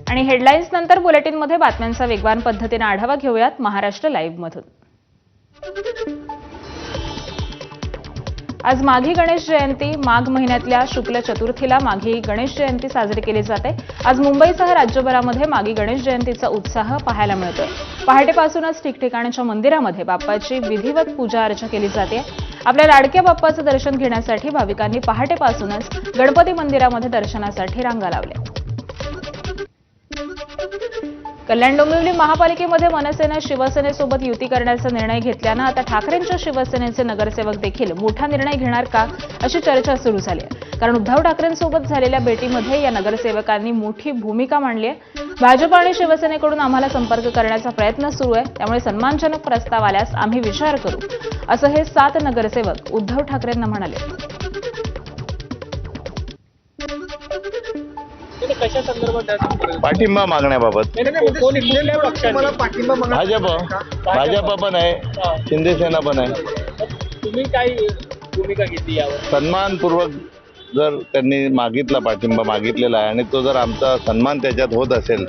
आणि हेडलाईन्स नंतर बुलेटिनमध्ये बातम्यांचा वेगवान पद्धतीने आढावा घेऊयात महाराष्ट्र लाईव्ह मधून। आज माघी गणेश जयंती। माघ महिन्यातल्या शुक्ल चतुर्थीला माघी गणेश जयंती साजरी केली जाते। आज मुंबईसह राज्यभरामध्ये माघी गणेश जयंतीचा उत्साह पाहायला मिळतोय। पहाटेपासूनच ठिकठिकाणच्या मंदिरामध्ये बाप्पाची विधिवत पूजा अर्चा केली जाते। आपल्या लाडक्या बाप्पाचं दर्शन घेण्यासाठी भाविकांनी पहाटेपासूनच गणपती मंदिरामध्ये दर्शनासाठी रांगा लावल्या। कल्याण डोंबिवली महापालिकेमध्ये मनसेने शिवसेनेसोबत युती करण्याचा निर्णय घेतल्यानं आता ठाकरेंच्या शिवसेनेचे नगरसेवक देखील मोठा निर्णय घेणार का अशी चर्चा सुरू झाली आहे। कारण उद्धव ठाकरेंसोबत झालेल्या भेटीमध्ये या नगरसेवकांनी मोठी भूमिका मांडली आहे। भाजप आणि शिवसेनेकडून आम्हाला संपर्क करण्याचा प्रयत्न सुरू आहे, त्यामुळे सन्मानजनक प्रस्ताव आल्यास आम्ही विचार करू, असं हे 7 नगरसेवक उद्धव ठाकरेंना म्हणाले। कशा संदर्भात पाठिंबा मागण्याबाबत भाजप पण आहे, शिंदे सेना पण आहे। तुम्ही काय भूमिका घेतली यावर? सन्मानपूर्वक जर त्यांनी मागितला, पाठिंबा मागितलेला आहे आणि तो जर आमचा सन्मान त्याच्यात होत असेल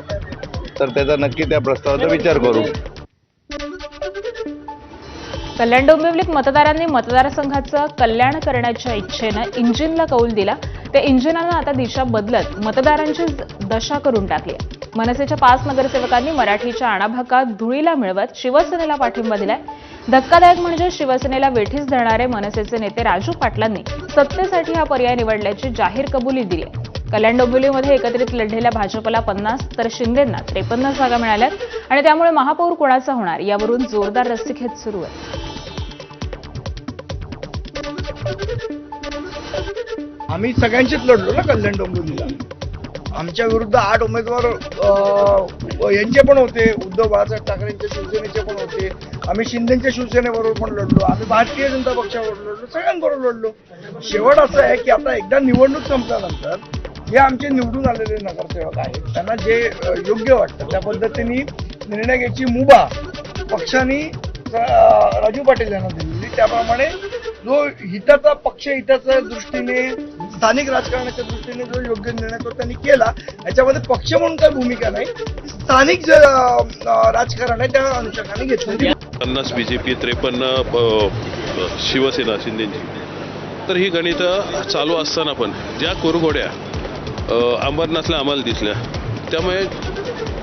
तर त्याचा नक्की त्या प्रस्तावाचा विचार करू। कल्याण डोंबिवलीत मतदारांनी मतदारसंघाचं कल्याण करण्याच्या इच्छेनं इंजिनला कौल दिला। त्या इंजिनानं आता दिशा बदलत मतदारांची दशा करून टाकली। मनसेच्या 5 नगरसेवकांनी मराठीच्या आणाभाकात धुळीला मिळवत शिवसेनेला पाठिंबा दिलाय। धक्कादायक म्हणजे शिवसेनेला वेठीस धरणारे मनसेचे नेते राजू पाटलांनी सत्तेसाठी हा पर्याय निवडल्याची जाहीर कबुली दिली आहे। कल्याण डोंबिवलीमध्ये एकत्रित लढलेल्या भाजपला 50 तर शिंदेंना 53 जागा मिळाल्यात आणि त्यामुळे महापौर कोणाचा होणार यावरून जोरदार रस्सीखेच सुरू आहे। आम्ही सगळ्यांशीच लढलो ना कल्याण डोंबिवलीला। आमच्या विरुद्ध 8 उमेदवार यांचे पण होते, उद्धव बाळासाहेब ठाकरेंच्या शिवसेनेचे पण होते, आम्ही शिंदेच्या शिवसेनेबरोबर पण लढलो, आम्ही भारतीय जनता पक्षाबरोबर लढलो, सगळ्यांबरोबर लढलो। शेवट असं आहे की आता एकदा निवडणूक संपल्यानंतर हे आमचे निवडून आलेले नगरसेवक आहेत, त्यांना जे योग्य वाटतं त्या पद्धतीने निर्णय घ्यायची मुभा पक्षाने राजू पाटील यांना दिलेली। त्याप्रमाणे जो हिताचा पक्ष हिताच्या दृष्टीने, स्थानिक राजकारणाच्या दृष्टीने जो योग्य निर्णय तो त्यांनी केला, याच्यामध्ये पक्ष म्हणून काही भूमिका नाही, स्थानिक जे राजकारण आहे त्या अनुषंगाने घेतलेली। 50 बीजेपी, 53 शिवसेना शिंदेची। तर ही गणितं चालू असताना पण ज्या कुरघोड्या अंबरनाथला आम्हाला दिसल्या, त्यामुळे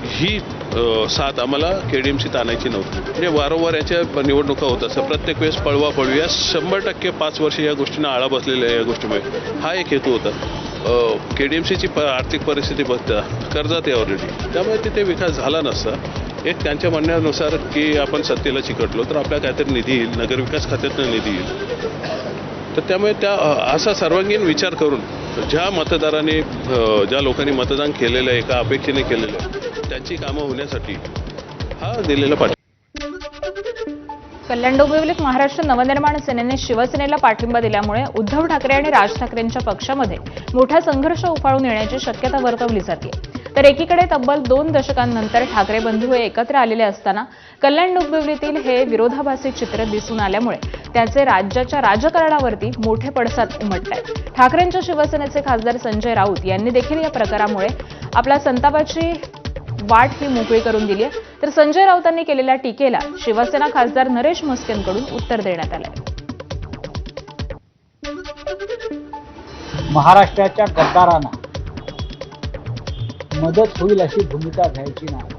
ही साथ आम्हाला केडीएमसी ताणायची नव्हती। म्हणजे वारंवार याच्या निवडणुका होत असतात, प्रत्येक वेळेस पळवा या 100% 5 वर्ष या गोष्टींना आळा बसलेल्या या गोष्टीमुळे हा एक हेतू होता। केडीएमसीची आर्थिक परिस्थिती बघता कर्जात आहे ऑलरेडी, त्यामुळे तिथे विकास झाला नसता। एक त्यांच्या म्हणण्यानुसार की आपण सत्तेला चिकटलो तर आपल्या काहीतरी निधी येईल, नगरविकास खात्यातनं निधी येईल। तर त्यामुळे त्या असा सर्वांगीण विचार करून ज्या मतदारांनी, ज्या लोकांनी मतदान केलेलं आहे, एका अपेक्षेने केलेलं आहे, त्यांची कामं होण्यासाठी हा दिलेला कल्याण डोंबिवलीत महाराष्ट्र नवनिर्माण सेनेने शिवसेनेला पाठिंबा दिल्यामुळे उद्धव ठाकरे आणि राज ठाकरेंच्या पक्षामध्ये मोठा संघर्ष उफाळून येण्याची शक्यता वर्तवली जाते। तर एकीकडे तब्बल 2 दशकांनंतर ठाकरे बंधू हे एकत्र आलेले असताना कल्याण डोंबिवलीतील हे विरोधाभासी चित्र दिसून आल्यामुळे त्याचे राज्याच्या राजकारणावरती मोठे पडसाद उमटतात। ठाकरेंच्या शिवसेनेचे खासदार संजय राऊत यांनी देखील या प्रकारामुळे आपल्या संतापाची वाट ही मोकळी करून दिली आहे। तर संजय राऊतांनी केलेल्या टीकेला शिवसेना खासदार नरेश म्हस्केंकडून उत्तर देण्यात आलंय। महाराष्ट्राच्या गद्दारांना मदत होईल अशी भूमिका घ्यायची नाही।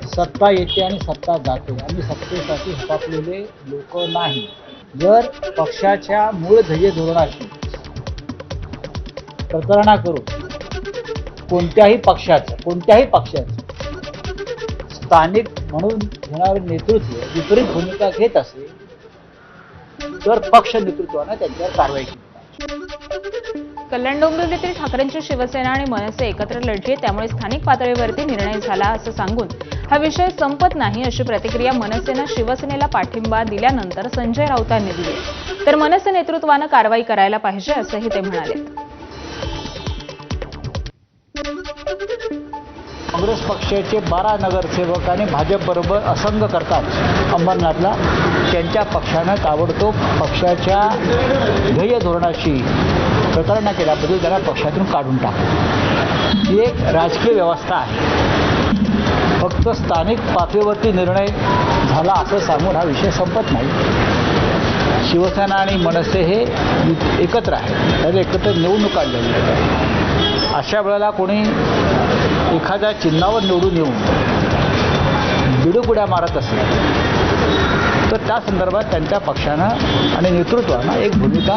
सत्ता येते आणि सत्ता जाते, आम्ही सत्तेसाठी हपापलेले लोक नाही। जर पक्षाच्या मूळ ध्येय धोरणाशी प्रतारणा करून कोणत्याही पक्षाचं स्थानिक म्हणून घेणारे नेतृत्व विपरीत भूमिका घेत असेल तर पक्ष नेतृत्वाने त्यांच्यावर कारवाई केली। कल्याण डोंबिवलीतील ठाकरेंची शिवसेना आणि मनसे एकत्र लढली, त्यामुळे स्थानिक पातळीवरती निर्णय झाला असं सांगून हा विषय संपत नाही अशी प्रतिक्रिया मनसेनं शिवसेनेला पाठिंबा दिल्यानंतर संजय राऊतांनी दिली। तर मनसे नेतृत्वानं कारवाई करायला पाहिजे असंही ते म्हणाले। काँग्रेस पक्षाचे 12 नगरसेवक आणि भाजपबरोबर असंग करतात अंबरनाथला, त्यांच्या पक्षानं ताबडतोब पक्षाच्या ध्येय धोरणाशी प्रतारणा केल्याबद्दल त्यांना पक्षातून काढून टाकलं। ही एक राजकीय व्यवस्था आहे. फक्त स्थानिक पातळीवरती निर्णय झाला असं सांगून हा विषय संपत नाही. शिवसेना आणि मनसे हे एकत्र आहे, त्याला एकत्र निवडणुका लढल्या आहेत. अशा वेळेला कोणी एखाद्या चिन्हावर निवडून येऊन बिडूपुड्या मारत असेल तर त्या संदर्भात त्यांच्या पक्षानं आणि नेतृत्वानं एक भूमिका.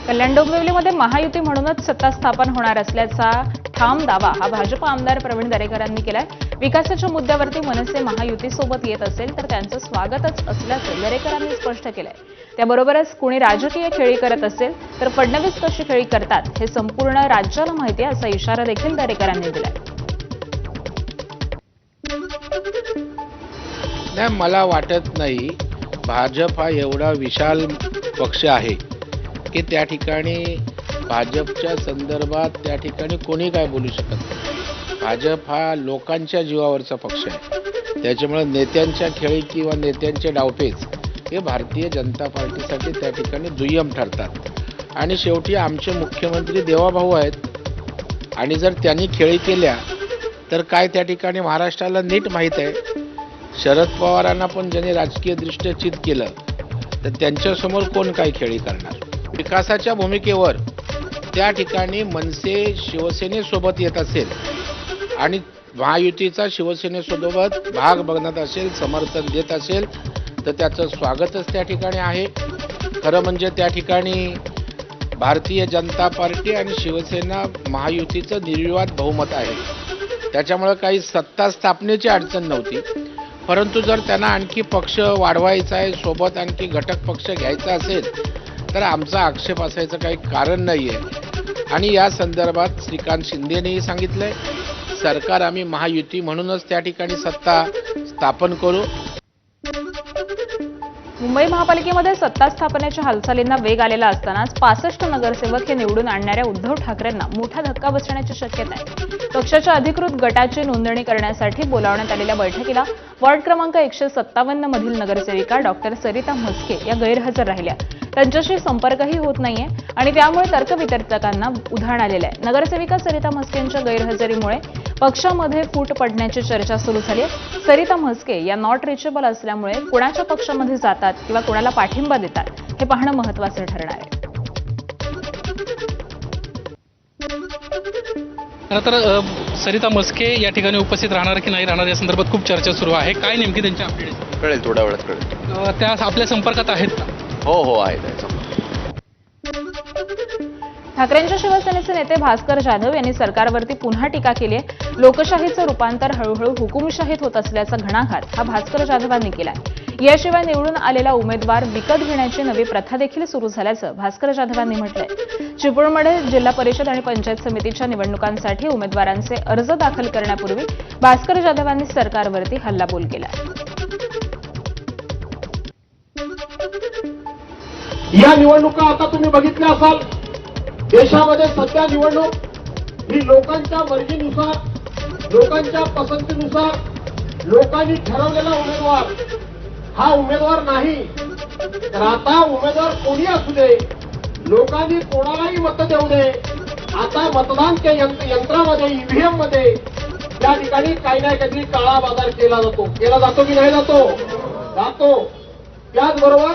कल्याण डोंबिवलीमध्ये महायुती म्हणूनच सत्ता स्थापन होणार असल्याचा ठाम दावा हा भाजप आमदार प्रवीण दरेकरांनी केलाय. विकासाच्या मुद्द्यावरती मनसे महायुतीसोबत येत असेल तर त्यांचं स्वागतच असल्याचं दरेकरांनी स्पष्ट केलंय. त्याबरोबरच कुणी राजकीय खेळी करत असेल तर फडणवीस कशी खेळी करतात हे संपूर्ण राज्याला माहिती आहे, असा इशारा देखील दरेकरांनी दिलाय. नाही, मला वाटत नाही भाजप हा एवढा विशाल पक्ष आहे की त्या ठिकाणी भाजपच्या संदर्भात त्या ठिकाणी कोणी काय बोलू शकत नाही. भाजप हा लोकांच्या जीवावरचा पक्ष आहे. त्याच्यामुळे नेत्यांच्या खेळी किंवा नेत्यांचे डावपेच हे भारतीय जनता पार्टीसाठी त्या ठिकाणी दुय्यम ठरतात. आणि शेवटी आमचे मुख्यमंत्री देवाभाऊ आहेत आणि जर त्यांनी खेळी केल्या तर काय त्या ठिकाणी महाराष्ट्राला नीट माहीत आहे. शरद पवारांना पण ज्यांनी राजकीयदृष्ट्या चित केलं तर त्यांच्यासमोर कोण काय खेळी करणार. विकासाच्या भूमिकेवर त्या ठिकाणी मनसे शिवसेनेसोबत येत असेल आणि महायुतीचा शिवसेनेसोबत भाग बघत असेल, समर्थन देत असेल तर त्याचं स्वागतच त्या ठिकाणी आहे. खरं म्हणजे त्या ठिकाणी भारतीय जनता पार्टी आणि शिवसेना महायुतीचं निर्विवाद बहुमत आहे. त्याच्यामुळे काही सत्ता स्थापनेची अडचण नव्हती. परंतु जर त्यांना आणखी पक्ष वाढवायचा आहे, सोबत आणखी घटक पक्ष घ्यायचा असेल तर आमचा आक्षेप असायचं काही कारण नाही आहे. आणि या संदर्भात श्रीकांत शिंदेनेही सांगितलंय सरकार आम्ही महायुती म्हणूनच त्या ठिकाणी सत्ता स्थापन करू. मुंबई महापालिकेमध्ये सत्ता स्थापनेच्या हालचालींना वेग आलेला असतानाच 65 नगरसेवक हे निवडून आणणाऱ्या उद्धव ठाकरेंना मोठा धक्का बसण्याची शक्यता आहे. पक्षाच्या अधिकृत गटाची नोंदणी करण्यासाठी बोलावण्यात आलेल्या बैठकीला वॉर्ड क्रमांक 157 मधील नगरसेविका डॉक्टर सरिता म्हस्के या गैरहजर राहिल्या. त्यांच्याशी संपर्कही होत नाहीये आणि त्यामुळे तर्कवितर्कांना उधाण आलेलं आहे. नगरसेविका सरिता म्हस्केंच्या गैरहजेरीमुळे पक्षामध्ये फूट पडण्याची चर्चा सुरू झाली आहे. सरिता म्हस्के या नॉट रिचेबल असल्यामुळे कुणाच्या पक्षामध्ये जातात किंवा कुणाला पाठिंबा देतात हे पाहणं महत्त्वाचं ठरणार आहे. खरं तर सरिता म्हस्के या ठिकाणी उपस्थित राहणार की नाही राहणार या संदर्भात खूप चर्चा सुरू आहे. काय नेमकी त्यांची अपडेट कळेल, थोड्या वेळात कळेल. त्या आपल्या संपर्कात आहेत का? हो आहेत. ठाकरेंच्या शिवसेनेचे नेते भास्कर जाधव यांनी सरकारवरती पुन्हा टीका केली आहे. लोकशाहीचं रूपांतर हळूहळू हुकुमशाहीत होत असल्याचा घणाघात हा भास्कर जाधवांनी केला आहे. याशिवाय निवडून आलेला उमेदवार विकत घेण्याची नवी प्रथा देखील सुरू झाल्याचं भास्कर जाधवांनी म्हटलंय. चिपळूणमध्ये जिल्हा परिषद आणि पंचायत समितीच्या निवडणुकांसाठी उमेदवारांचे अर्ज दाखल करण्यापूर्वी भास्कर जाधवांनी सरकारवरती हल्लाबोल केला. या निवडणुका आता तुम्ही बघितल्या असाल, देशामध्ये सध्या निवडणूक ही लोकांच्या मर्जीनुसार, लोकांच्या पसंतीनुसार, लोकांनी ठरवलेला उमेदवार हा उमेदवार नाही. तर आता उमेदवार कोणी असू दे, लोकांनी कोणालाही मतं देऊ दे. आता मतदान यंत्रामध्ये ईव्हीएम मध्ये त्या ठिकाणी काही ना काहीतरी काळा बाजार केला जातो की नाही जातो. त्याचबरोबर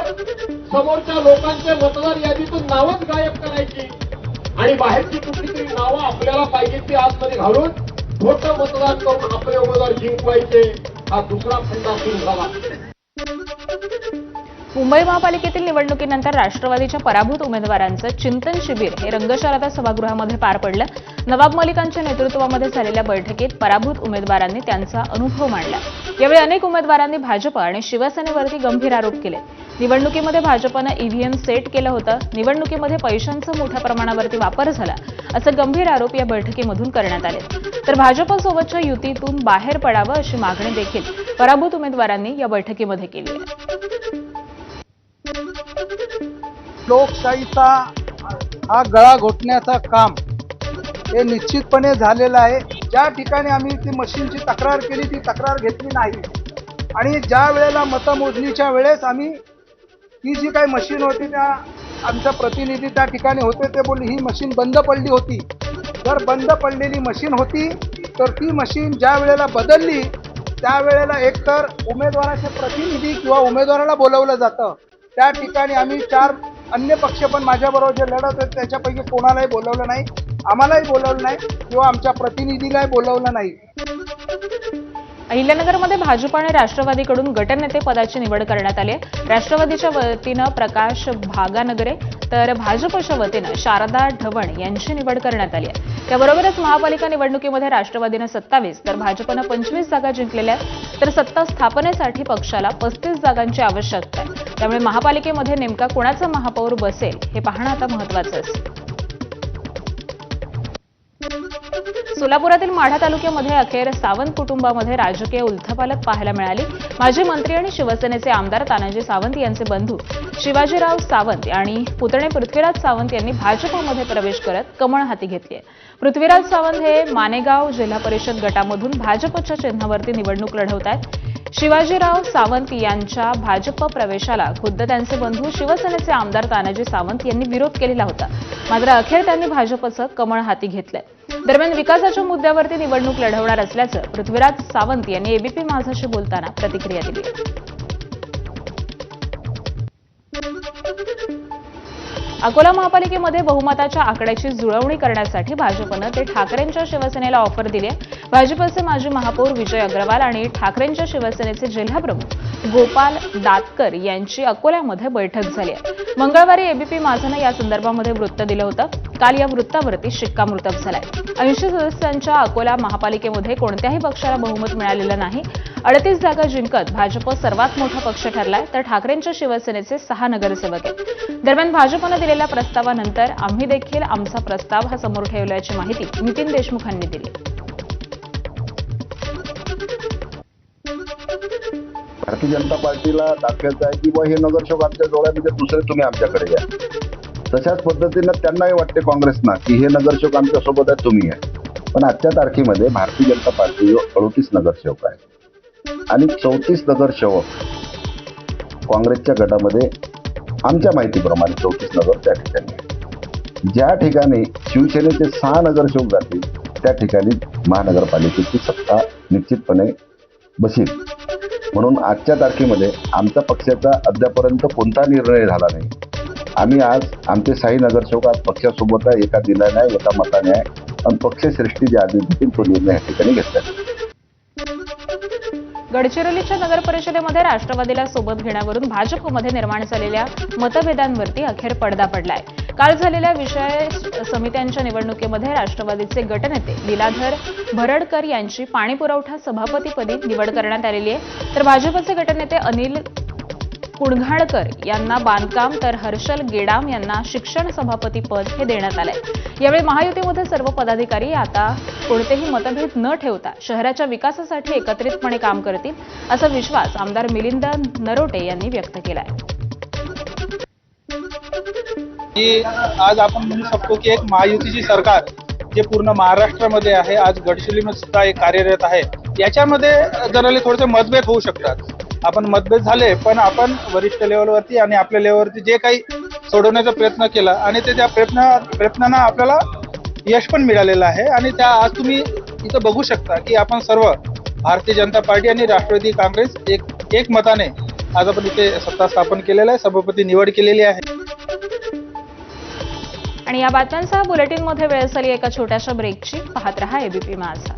समोरच्या लोकांचे मतदार यादीतून नावच गायब करायची आणि बाहेरची कुठली तरी नावं आपल्याला पाहिजे ती आतमध्ये घालून मोठं मतदान करून आपले उमेदवार जिंकवायचे, हा दुसरा फंडा सुरू झाला. मुंबई महापालिकेतील निवडणुकीनंतर राष्ट्रवादीच्या पराभूत उमेदवारांचं चिंतन शिबिर हे रंगशारदा सभागृहामध्ये पार पडलं. नवाब मलिकांच्या नेतृत्वामध्ये झालेल्या बैठकीत पराभूत उमेदवारांनी त्यांचा अनुभव मांडला. यावेळी अनेक उमेदवारांनी भाजप आणि शिवसेनेवरती गंभीर आरोप केले. निवडणुकीमध्ये भाजपनं ईव्हीएम सेट केलं होतं, निवडणुकीमध्ये पैशांचा मोठ्या प्रमाणावरती वापर झाला, असं गंभीर आरोप या बैठकीमधून करण्यात आले. तर भाजपसोबतच्या युतीतून बाहेर पडावं अशी मागणी देखील पराभूत उमेदवारांनी या बैठकीमध्ये केली आहे. लोकशाहीचा हा गळा घोटण्याचा काम हे निश्चितपणे झालेलं आहे. ज्या ठिकाणी आम्ही ती मशीनची तक्रार केली ती तक्रार घेतली नाही आणि ज्या वेळेला मतमोजणीच्या वेळेस आम्ही ती जी काही मशीन होती त्या आमच्या प्रतिनिधी त्या ठिकाणी होते ते बोलले ही मशीन बंद पडली होती जर बंद पडलेली मशीन होती तर ती मशीन ज्या वेळेला बदलली त्यावेळेला एकतर उमेदवाराचे प्रतिनिधी किंवा उमेदवाराला बोलवलं जातं. त्या ठिकाणी आम्ही 4 अन्य पक्ष पण माझ्याबरोबर जे लढत आहेत त्याच्यापैकी कोणालाही बोलवलं नाही, आम्हालाही बोलवलं नाही किंवा आमच्या प्रतिनिधीलाही बोलवलं नाही. अहिल्यानगरमध्ये भाजप आणि राष्ट्रवादीकडून गटनेते पदाची निवड करण्यात आली आहे. राष्ट्रवादीच्या वतीनं प्रकाश भागानगरे तर भाजपच्या वतीनं शारदा ढवण यांची निवड करण्यात आली आहे. त्याबरोबरच महापालिका निवडणुकीमध्ये राष्ट्रवादीनं 27 तर भाजपनं 25 जागा जिंकलेल्या आहेत. तर सत्ता स्थापनेसाठी पक्षाला 35 जागांची आवश्यकता आहे. त्यामुळे महापालिकेमध्ये नेमका कोणाचा महापौर बसेल हे पाहणं आता महत्त्वाचं असेल. सोलापुरातील माढा तालुक्यामध्ये अखेर सावंत कुटुंबामध्ये राजकीय उलथापालथ पाहायला मिळाली. माजी मंत्री आणि शिवसेनेचे आमदार तानाजी सावंत यांचे बंधू शिवाजीराव सावंत आणि पुतणे पृथ्वीराज सावंत यांनी भाजपमध्ये प्रवेश करत कमळ हाती घेतली आहे. पृथ्वीराज सावंत हे मानेगाव जिल्हा परिषद गटामधून भाजपच्या चिन्हावरती निवडणूक लढवत आहेत. शिवाजीराव सावंत यांच्या भाजप प्रवेशाला खुद्द त्यांचे बंधू शिवसेनेचे आमदार तानाजी सावंत यांनी विरोध केलेला होता. मात्र अखेर त्यांनी भाजपचं कमळ हाती घेतलंय. दरम्यान विकासाच्या मुद्द्यावरती निवडणूक लढवणार असल्याचं पृथ्वीराज सावंत यांनी एबीपी माझाशी बोलताना प्रतिक्रिया दिली. अकोला महापालिकेमध्ये बहुमताच्या आकड्याची जुळवणी करण्यासाठी भाजपनं ते ठाकरेंच्या शिवसेनेला ऑफर दिली आहे. भाजपचे माजी महापौर विजय अग्रवाल आणि ठाकरेंच्या शिवसेनेचे जिल्हाप्रमुख गोपाल दातकर यांची अकोल्यामध्ये बैठक झाली आहे. मंगळवारी एबीपी माझानं या संदर्भामध्ये वृत्त दिलं होतं. काल या वृत्तावरती शिक्कामोर्तब झालाय. 80 सदस्यांच्या अकोला महापालिकेमध्ये कोणत्याही पक्षाला बहुमत मिळालेलं नाही. 38 जागा जिंकत भाजप सर्वात मोठा पक्ष ठरलाय. तर ठाकरेंच्या शिवसेनेचे 6 नगरसेवक आहेत. दरम्यान भाजपनं दिलेल्या प्रस्तावानंतर आम्ही देखील आमचा प्रस्ताव हा समोर ठेवल्याची माहिती नितीन देशमुख यांनी दिली. भारतीय जनता पार्टीला दाखवायचं आहे की बा हे नगरसेवक आमच्या डोळ्यामध्ये दुसरे तुम्ही आमच्याकडे या. तशाच पद्धतीनं त्यांनाही वाटते काँग्रेसना की हे नगरसेवक आमच्यासोबत आहे, तुम्ही आहे. पण आजच्या तारखेमध्ये भारतीय जनता पार्टी 38 नगरसेवक आहे आणि 34 नगरसेवक काँग्रेसच्या गटामध्ये आमच्या माहितीप्रमाणे 34 नगर त्या ठिकाणी आहे. ज्या ठिकाणी शिवसेनेचे 6 नगरसेवक जातील त्या ठिकाणी महानगरपालिकेची सत्ता निश्चितपणे बसेल. म्हणून आजच्या तारखेमध्ये आमच्या पक्षाचा अद्यापर्यंत कोणता निर्णय झाला नाही. आम्ही आज आमचे 6 नगरसेवक आज पक्षासोबत आहे, एका दिल्याने आहे, एका मताने आहे आणि पक्षश्रेष्ठी जे आदेश देतील तो निर्णय या ठिकाणी घेतला. गडचिरोलीच्या नगर परिषदेमध्ये राष्ट्रवादीला सोबत घेण्यावरून भाजपमध्ये निर्माण झालेल्या मतभेदांवरती अखेर पडदा पडलाय. काल झालेल्या विषय समित्यांच्या निवडणुकीमध्ये राष्ट्रवादीचे गटनेते लीलाधर भरडकर यांची पाणीपुरवठा सभापतीपदी निवड करण्यात आलेली आहे. तर भाजपचे गटनेते अनिल कुणघाडकर यांना बांधकाम तर हर्षल गेडाम यांना शिक्षण सभापती पद हे देण्यात आलंय. यावेळी महायुतीमध्ये सर्व पदाधिकारी आता कोणतेही मतभेद न ठेवता शहराच्या विकासासाठी एकत्रितपणे काम करतील असा विश्वास आमदार मिलिंद नरोटे यांनी व्यक्त केलाय. आज आपण म्हणू शकतो की एक महायुतीची सरकार जे पूर्ण महाराष्ट्रामध्ये आहे, आज गडचिरोलीमध्ये सुद्धा एक कार्यरत आहे. याच्यामध्ये जनरली थोडेसे मतभेद होऊ शकतात. आपण मतभेद झाले पण आपण वरिष्ठ लेवलवरती आणि आपल्या लेवलवरती जे काही सोडवण्याचा प्रयत्न केला आणि ते त्या प्रयत्नांना आपल्याला यश पण मिळालेलं आहे. आणि त्या आज तुम्ही इथं बघू शकता की आपण सर्व भारतीय जनता पार्टी आणि राष्ट्रवादी काँग्रेस एक मताने आज आपण इथे सत्ता स्थापन केलेलं आहे, सभापती निवड केलेली आहे. आणि या बातम्यांसह बुलेटिनमध्ये वेळ झाली एका छोट्याशा ब्रेकची. पाहत रहा एबीपी माझा.